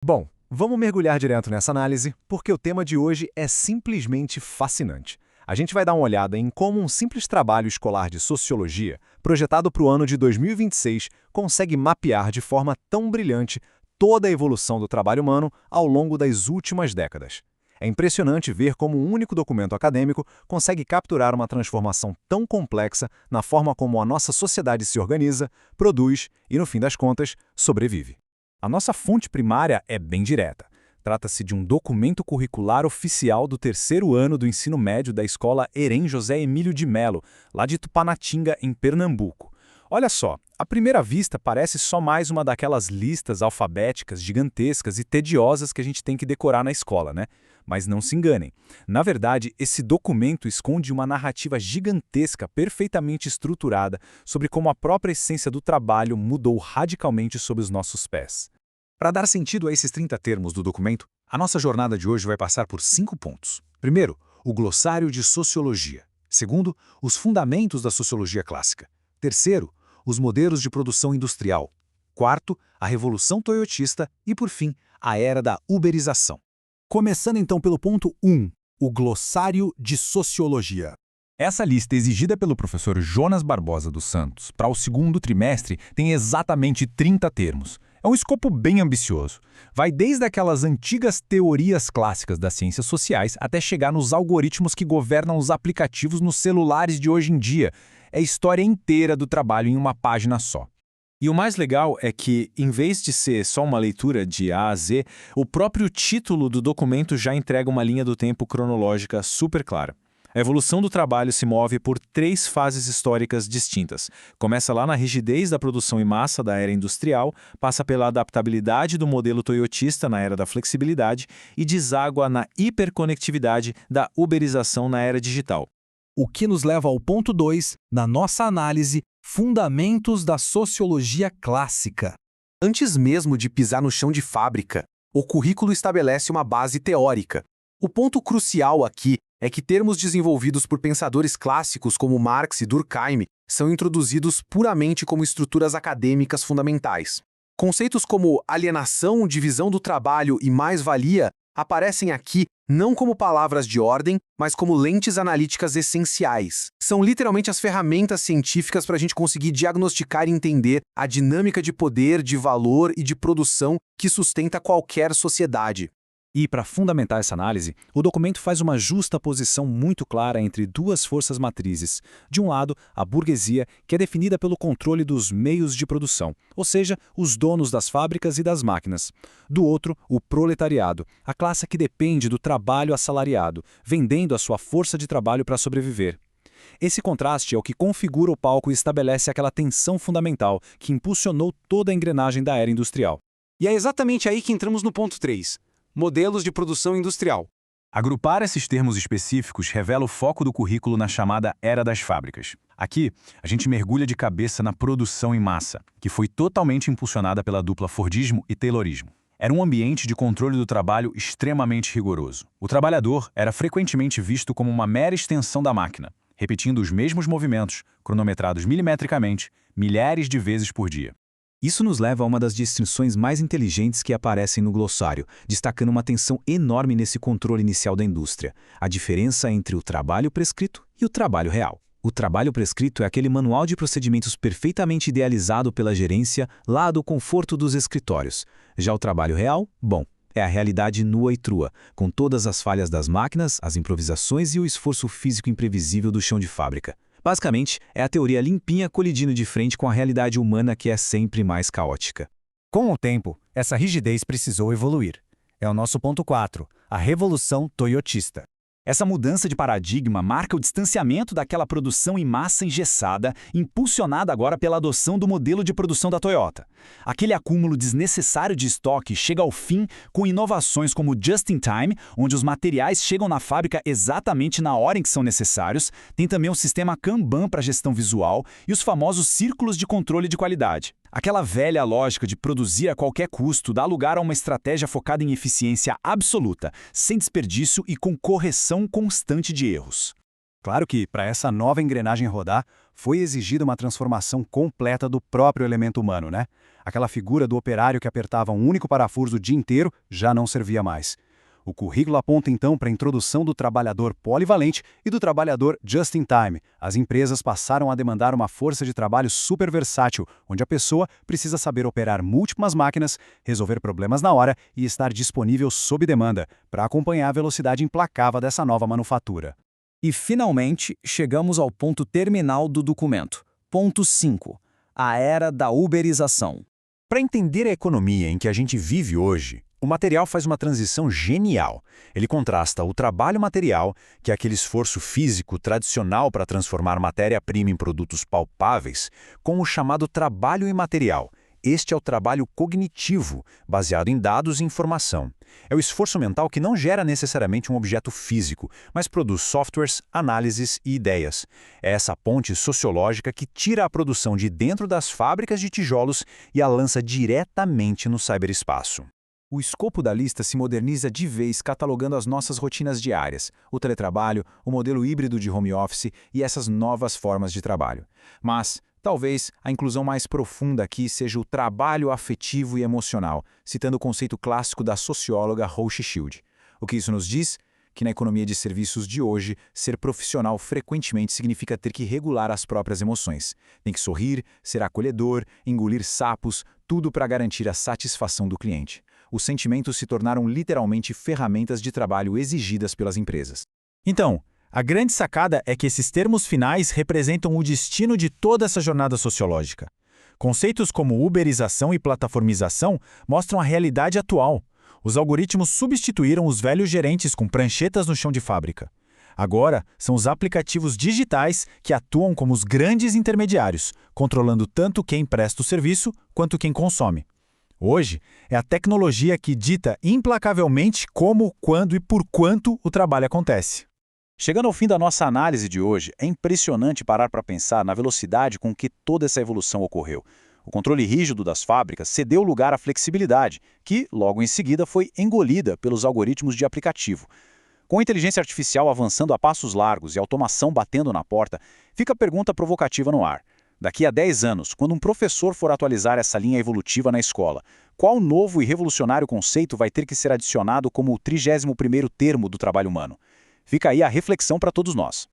Bom, vamos mergulhar direto nessa análise, porque o tema de hoje é simplesmente fascinante. A gente vai dar uma olhada em como um simples trabalho escolar de sociologia, projetado para o ano de 2026, consegue mapear de forma tão brilhante toda a evolução do trabalho humano ao longo das últimas décadas. É impressionante ver como um único documento acadêmico consegue capturar uma transformação tão complexa na forma como a nossa sociedade se organiza, produz e, no fim das contas, sobrevive. A nossa fonte primária é bem direta. Trata-se de um documento curricular oficial do terceiro ano do ensino médio da escola Herém José Emílio de Melo, lá de Tupanatinga, em Pernambuco. Olha só, à primeira vista parece só mais uma daquelas listas alfabéticas gigantescas e tediosas que a gente tem que decorar na escola, né? Mas não se enganem. Na verdade, esse documento esconde uma narrativa gigantesca, perfeitamente estruturada, sobre como a própria essência do trabalho mudou radicalmente sob os nossos pés. Para dar sentido a esses 30 termos do documento, a nossa jornada de hoje vai passar por 5 pontos. Primeiro, o glossário de sociologia. Segundo, os fundamentos da sociologia clássica. Terceiro, os modelos de produção industrial. Quarto, a revolução toyotista e, por fim, a era da uberização. Começando então pelo ponto 1, o glossário de sociologia. Essa lista exigida pelo professor Jonas Barbosa dos Santos para o segundo trimestre tem exatamente 30 termos. É um escopo bem ambicioso. Vai desde aquelas antigas teorias clássicas das ciências sociais até chegar nos algoritmos que governam os aplicativos nos celulares de hoje em dia. É a história inteira do trabalho em uma página só. E o mais legal é que, em vez de ser só uma leitura de A a Z, o próprio título do documento já entrega uma linha do tempo cronológica super clara. A evolução do trabalho se move por 3 fases históricas distintas. Começa lá na rigidez da produção em massa da era industrial, passa pela adaptabilidade do modelo toyotista na era da flexibilidade e deságua na hiperconectividade da uberização na era digital. O que nos leva ao ponto 2, na nossa análise, fundamentos da sociologia clássica. Antes mesmo de pisar no chão de fábrica, o currículo estabelece uma base teórica. O ponto crucial aqui é que termos desenvolvidos por pensadores clássicos como Marx e Durkheim são introduzidos puramente como estruturas acadêmicas fundamentais. Conceitos como alienação, divisão do trabalho e mais-valia aparecem aqui não como palavras de ordem, mas como lentes analíticas essenciais. São literalmente as ferramentas científicas para a gente conseguir diagnosticar e entender a dinâmica de poder, de valor e de produção que sustenta qualquer sociedade. E, para fundamentar essa análise, o documento faz uma justaposição muito clara entre duas forças matrizes. De um lado, a burguesia, que é definida pelo controle dos meios de produção, ou seja, os donos das fábricas e das máquinas. Do outro, o proletariado, a classe que depende do trabalho assalariado, vendendo a sua força de trabalho para sobreviver. Esse contraste é o que configura o palco e estabelece aquela tensão fundamental que impulsionou toda a engrenagem da era industrial. E é exatamente aí que entramos no ponto 3. Modelos de produção industrial. Agrupar esses termos específicos revela o foco do currículo na chamada Era das Fábricas. Aqui, a gente mergulha de cabeça na produção em massa, que foi totalmente impulsionada pela dupla Fordismo e Taylorismo. Era um ambiente de controle do trabalho extremamente rigoroso. O trabalhador era frequentemente visto como uma mera extensão da máquina, repetindo os mesmos movimentos, cronometrados milimetricamente, milhares de vezes por dia. Isso nos leva a uma das distinções mais inteligentes que aparecem no glossário, destacando uma tensão enorme nesse controle inicial da indústria, a diferença entre o trabalho prescrito e o trabalho real. O trabalho prescrito é aquele manual de procedimentos perfeitamente idealizado pela gerência lá do conforto dos escritórios. Já o trabalho real, bom, é a realidade nua e crua, com todas as falhas das máquinas, as improvisações e o esforço físico imprevisível do chão de fábrica. Basicamente, é a teoria limpinha colidindo de frente com a realidade humana que é sempre mais caótica. Com o tempo, essa rigidez precisou evoluir. É o nosso ponto 4, a revolução toyotista. Essa mudança de paradigma marca o distanciamento daquela produção em massa engessada, impulsionada agora pela adoção do modelo de produção da Toyota. Aquele acúmulo desnecessário de estoque chega ao fim com inovações como o Just in Time, onde os materiais chegam na fábrica exatamente na hora em que são necessários, tem também o sistema Kanban para gestão visual e os famosos círculos de controle de qualidade. Aquela velha lógica de produzir a qualquer custo dá lugar a uma estratégia focada em eficiência absoluta, sem desperdício e com correção constante de erros. Claro que, para essa nova engrenagem rodar, Foi exigida uma transformação completa do próprio elemento humano, né? Aquela figura do operário que apertava um único parafuso o dia inteiro já não servia mais. O currículo aponta então para a introdução do trabalhador polivalente e do trabalhador just in time. As empresas passaram a demandar uma força de trabalho super versátil, onde a pessoa precisa saber operar múltiplas máquinas, resolver problemas na hora e estar disponível sob demanda, para acompanhar a velocidade implacável dessa nova manufatura. E, finalmente, chegamos ao ponto terminal do documento. Ponto 5. A era da uberização. Para entender a economia em que a gente vive hoje, o material faz uma transição genial. Ele contrasta o trabalho material, que é aquele esforço físico tradicional para transformar matéria-prima em produtos palpáveis, com o chamado trabalho imaterial. Este é o trabalho cognitivo, baseado em dados e informação. É o esforço mental que não gera necessariamente um objeto físico, mas produz softwares, análises e ideias. É essa ponte sociológica que tira a produção de dentro das fábricas de tijolos e a lança diretamente no ciberespaço. O escopo da lista se moderniza de vez catalogando as nossas rotinas diárias, o teletrabalho, o modelo híbrido de home office e essas novas formas de trabalho. Mas, talvez, a inclusão mais profunda aqui seja o trabalho afetivo e emocional, citando o conceito clássico da socióloga Roche Schild. O que isso nos diz? Que na economia de serviços de hoje, ser profissional frequentemente significa ter que regular as próprias emoções. Tem que sorrir, ser acolhedor, engolir sapos, tudo para garantir a satisfação do cliente. Os sentimentos se tornaram literalmente ferramentas de trabalho exigidas pelas empresas. Então, a grande sacada é que esses termos finais representam o destino de toda essa jornada sociológica. Conceitos como uberização e plataformização mostram a realidade atual. Os algoritmos substituíram os velhos gerentes com pranchetas no chão de fábrica. Agora, são os aplicativos digitais que atuam como os grandes intermediários, controlando tanto quem presta o serviço quanto quem consome. Hoje, é a tecnologia que dita implacavelmente como, quando e por quanto o trabalho acontece. Chegando ao fim da nossa análise de hoje, é impressionante parar para pensar na velocidade com que toda essa evolução ocorreu. O controle rígido das fábricas cedeu lugar à flexibilidade, que, logo em seguida, foi engolida pelos algoritmos de aplicativo. Com a inteligência artificial avançando a passos largos e a automação batendo na porta, fica a pergunta provocativa no ar. Daqui a 10 anos, quando um professor for atualizar essa linha evolutiva na escola, qual novo e revolucionário conceito vai ter que ser adicionado como o 31º termo do trabalho humano? Fica aí a reflexão para todos nós.